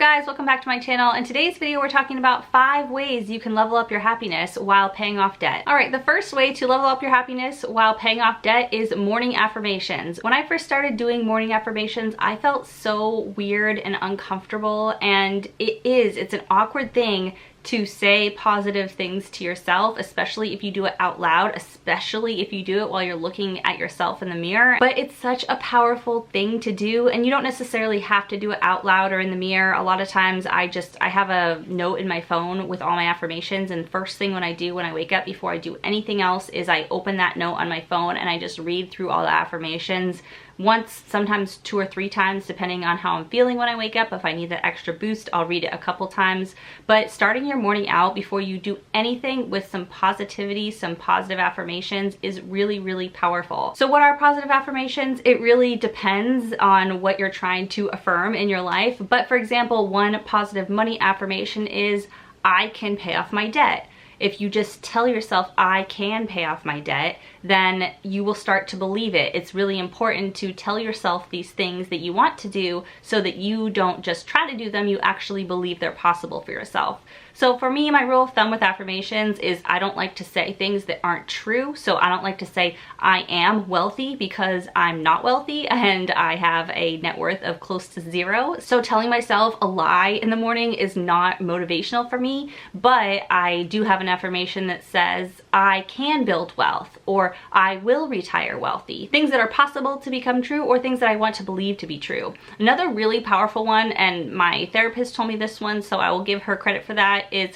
guys, welcome back to my channel. In today's video we're talking about 5 ways you can level up your happiness while paying off debt. Alright, the first way to level up your happiness while paying off debt is morning affirmations. When I first started doing morning affirmations, I felt so weird and uncomfortable, and it's an awkward thing to say positive things to yourself, especially if you do it out loud, especially if you do it while you're looking at yourself in the mirror. But it's such a powerful thing to do, and you don't necessarily have to do it out loud or in the mirror. A lot of times I have a note in my phone with all my affirmations, and first thing when I wake up before I do anything else is I open that note on my phone and I just read through all the affirmations once, sometimes 2 or 3 times, depending on how I'm feeling when I wake up. If I need that extra boost, I'll read it a couple times. But starting your morning out before you do anything with some positivity, some positive affirmations is really, really powerful. So what are positive affirmations? It really depends on what you're trying to affirm in your life. But for example, one positive money affirmation is, I can pay off my debt. If you just tell yourself, I can pay off my debt, then you will start to believe it. It's really important to tell yourself these things that you want to do so that you don't just try to do them, you actually believe they're possible for yourself. So for me, my rule of thumb with affirmations is I don't like to say things that aren't true. So I don't like to say I am wealthy, because I'm not wealthy and I have a net worth of close to 0. So telling myself a lie in the morning is not motivational for me, but I do have an affirmation that says I can build wealth, or I will retire wealthy. Things that are possible to become true, or things that I want to believe to be true. Another really powerful one, and my therapist told me this one, so I will give her credit for that, is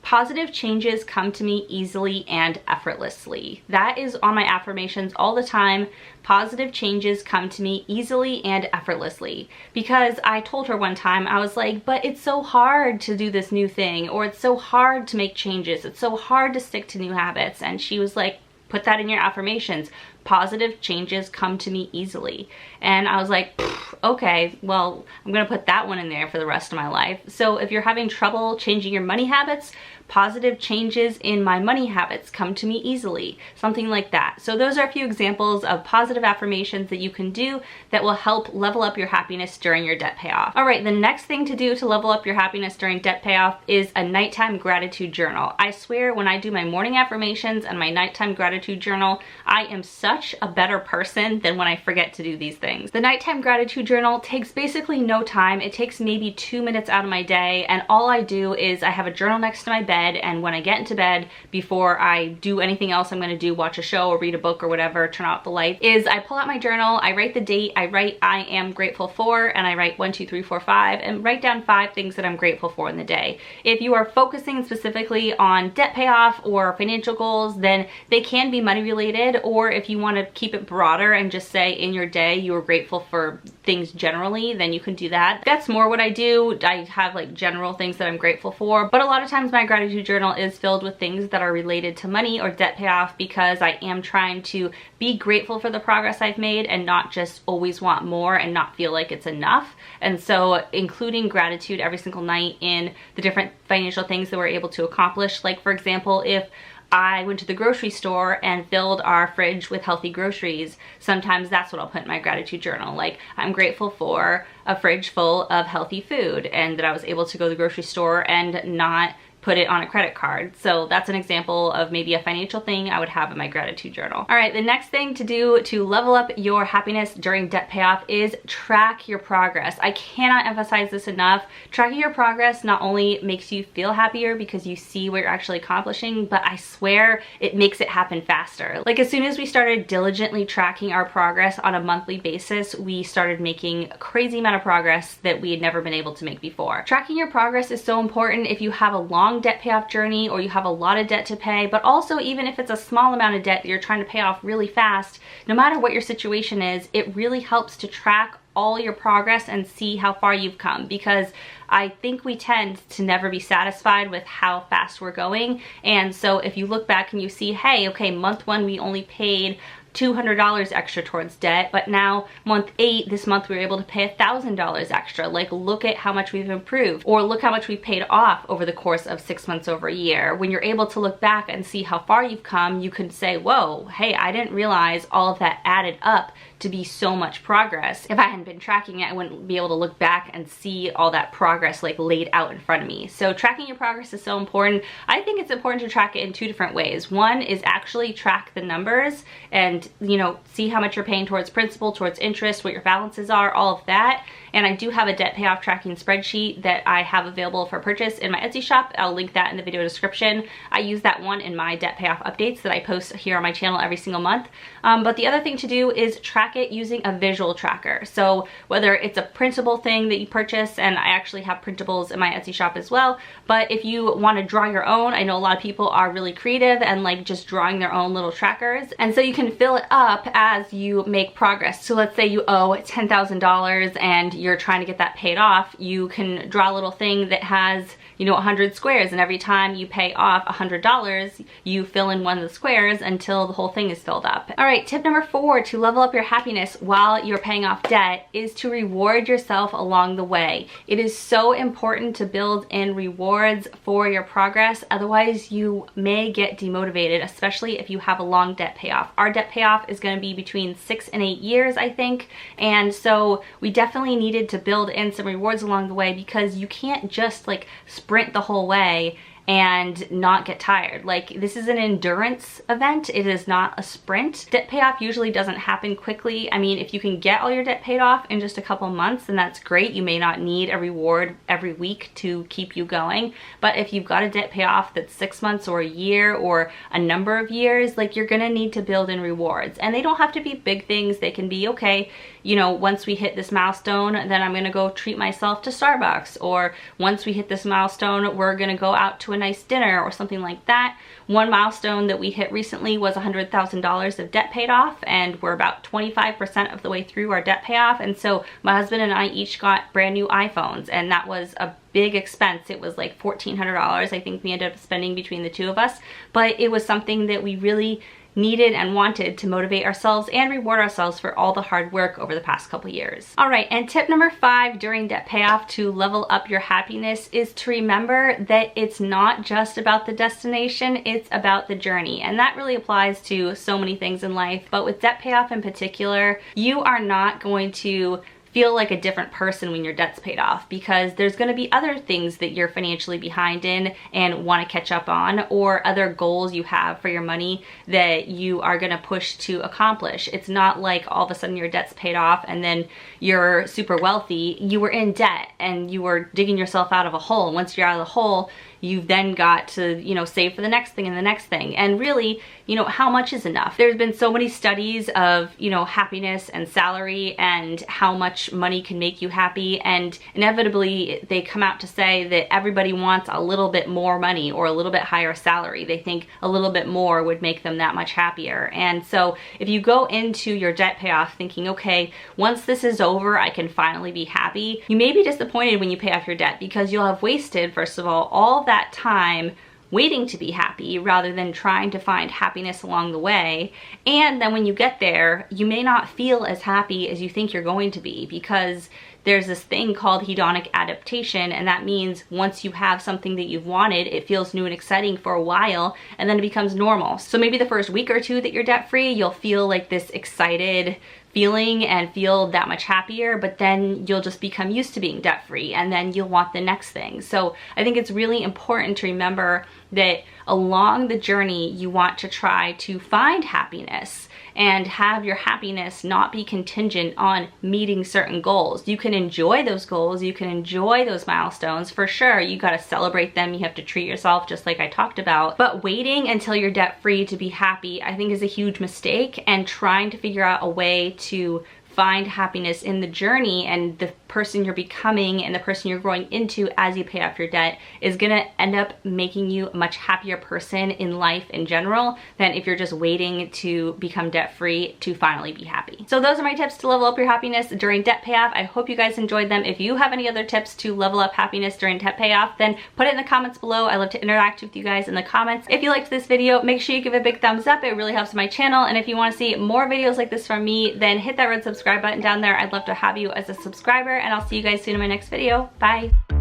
positive changes come to me easily and effortlessly. That is on my affirmations all the time. Positive changes come to me easily and effortlessly. Because I told her one time, I was like, but it's so hard to do this new thing, or it's so hard to make changes, it's so hard to stick to new habits. And she was like, put that in your affirmations. Positive changes come to me easily. And I was like, okay, well, I'm gonna put that one in there for the rest of my life. So if you're having trouble changing your money habits, positive changes in my money habits come to me easily. Something like that. So those are a few examples of positive affirmations that you can do that will help level up your happiness during your debt payoff. All right, the next thing to do to level up your happiness during debt payoff is a nighttime gratitude journal. I swear, when I do my morning affirmations and my nighttime gratitude journal, I am such a better person than when I forget to do these things. The nighttime gratitude journal takes basically no time. It takes maybe 2 minutes out of my day, and all I do is I have a journal next to my bed, and when I get into bed, before I do anything else I'm going to do, watch a show or read a book or whatever, turn off the light, is I pull out my journal, I write the date, I write I am grateful for, and I write 1, 2, 3, 4, 5, and write down 5 things that I'm grateful for in the day. If you are focusing specifically on debt payoff or financial goals, then they can be money related, or if you want to keep it broader and just say in your day you are grateful for things generally, then you can do that. That's more what I do. I have like general things that I'm grateful for, but a lot of times my gratitude journal is filled with things that are related to money or debt payoff, because I am trying to be grateful for the progress I've made and not just always want more and not feel like it's enough. And so including gratitude every single night in the different financial things that we're able to accomplish. Like for example, if I went to the grocery store and filled our fridge with healthy groceries, sometimes that's what I'll put in my gratitude journal. Like, I'm grateful for a fridge full of healthy food, and that I was able to go to the grocery store and not put it on a credit card. So that's an example of maybe a financial thing I would have in my gratitude journal. All right, the next thing to do to level up your happiness during debt payoff is track your progress. I cannot emphasize this enough. Tracking your progress not only makes you feel happier because you see what you're actually accomplishing, but I swear it makes it happen faster. Like, as soon as we started diligently tracking our progress on a monthly basis, we started making a crazy amount of progress that we had never been able to make before. Tracking your progress is so important if you have a long debt payoff journey or you have a lot of debt to pay, but also even if it's a small amount of debt that you're trying to pay off really fast. No matter what your situation is, it really helps to track all your progress and see how far you've come, because I think we tend to never be satisfied with how fast we're going. And so if you look back and you see, hey, okay, month 1 we only paid $200 extra towards debt, but now month 8, this month we were able to pay $1,000 extra. Like, look at how much we've improved, or look how much we've paid off over the course of 6 months over a year. When you're able to look back and see how far you've come, you can say, whoa, hey, I didn't realize all of that added up to be so much progress. If I hadn't been tracking it, I wouldn't be able to look back and see all that progress like laid out in front of me. So tracking your progress is so important. I think it's important to track it in 2 different ways. One is actually track the numbers and, you know, see how much you're paying towards principal, towards interest, what your balances are, all of that. And I do have a debt payoff tracking spreadsheet that I have available for purchase in my Etsy shop. I'll link that in the video description. I use that one in my debt payoff updates that I post here on my channel every single month. But the other thing to do is track it using a visual tracker. So whether it's a printable thing that you purchase, and I actually have printables in my Etsy shop as well, but if you want to draw your own, I know a lot of people are really creative and like just drawing their own little trackers. And so you can fill it up as you make progress. So let's say you owe $10,000 and you're trying to get that paid off. You can draw a little thing that has, you know, 100 squares, and every time you pay off $100, you fill in one of the squares until the whole thing is filled up. All right, tip number 4 to level up your happiness while you're paying off debt is to reward yourself along the way. It is so important to build in rewards for your progress, otherwise you may get demotivated, especially if you have a long debt payoff. Our debt payoff is going to be between 6 and 8 years, I think, and so we definitely needed to build in some rewards along the way, because you can't just like sprint the whole way and not get tired. Like, this is an endurance event. It is not a sprint. Debt payoff usually doesn't happen quickly. I mean, if you can get all your debt paid off in just a couple months, then that's great. You may not need a reward every week to keep you going. But if you've got a debt payoff that's 6 months or a year or a number of years, like, you're gonna need to build in rewards. And they don't have to be big things. They can be, okay, you know, once we hit this milestone, then I'm gonna go treat myself to Starbucks. Or once we hit this milestone, we're gonna go out to a nice dinner or something like that. One milestone that we hit recently was $100,000 of debt paid off, and we're about 25% of the way through our debt payoff. And so my husband and I each got brand new iPhones, and that was a big expense. It was like $1,400 I think we ended up spending between the two of us, but it was something that we really needed and wanted to motivate ourselves and reward ourselves for all the hard work over the past couple years. All right, and tip number 5 during debt payoff to level up your happiness is to remember that it's not just about the destination, it's about the journey. And that really applies to so many things in life, but with debt payoff in particular, you are not going to feel like a different person when your debt's paid off, because there's going to be other things that you're financially behind in and want to catch up on, or other goals you have for your money that you are going to push to accomplish. It's not like all of a sudden your debt's paid off and then you're super wealthy. You were in debt and you were digging yourself out of a hole. And once you're out of the hole, you've then got to, you know, save for the next thing and the next thing. And really, you know, how much is enough? There's been so many studies of, you know, happiness and salary and how much money can make you happy. And inevitably they come out to say that everybody wants a little bit more money or a little bit higher salary. They think a little bit more would make them that much happier. And so if you go into your debt payoff thinking, okay, once this is over, I can finally be happy, you may be disappointed when you pay off your debt, because you'll have wasted, first of all that time waiting to be happy rather than trying to find happiness along the way. And then when you get there, you may not feel as happy as you think you're going to be, because there's this thing called hedonic adaptation, and that means once you have something that you've wanted, it feels new and exciting for a while, and then it becomes normal. So maybe the first week or two that you're debt-free, you'll feel like this excited feeling and feel that much happier, but then you'll just become used to being debt-free, and then you'll want the next thing. So I think it's really important to remember that along the journey, you want to try to find happiness and have your happiness not be contingent on meeting certain goals. You can enjoy those goals, you can enjoy those milestones, for sure. You gotta celebrate them, you have to treat yourself just like I talked about. But waiting until you're debt-free to be happy, I think, is a huge mistake, and trying to figure out a way to find happiness in the journey and the person you're becoming and the person you're growing into as you pay off your debt is gonna end up making you a much happier person in life in general than if you're just waiting to become debt-free to finally be happy. So those are my tips to level up your happiness during debt payoff. I hope you guys enjoyed them. If you have any other tips to level up happiness during debt payoff, then put it in the comments below. I love to interact with you guys in the comments. If you liked this video, make sure you give it a big thumbs up. It really helps my channel. And if you want to see more videos like this from me, then hit that red subscribe button down there. I'd love to have you as a subscriber, and I'll see you guys soon in my next video. Bye.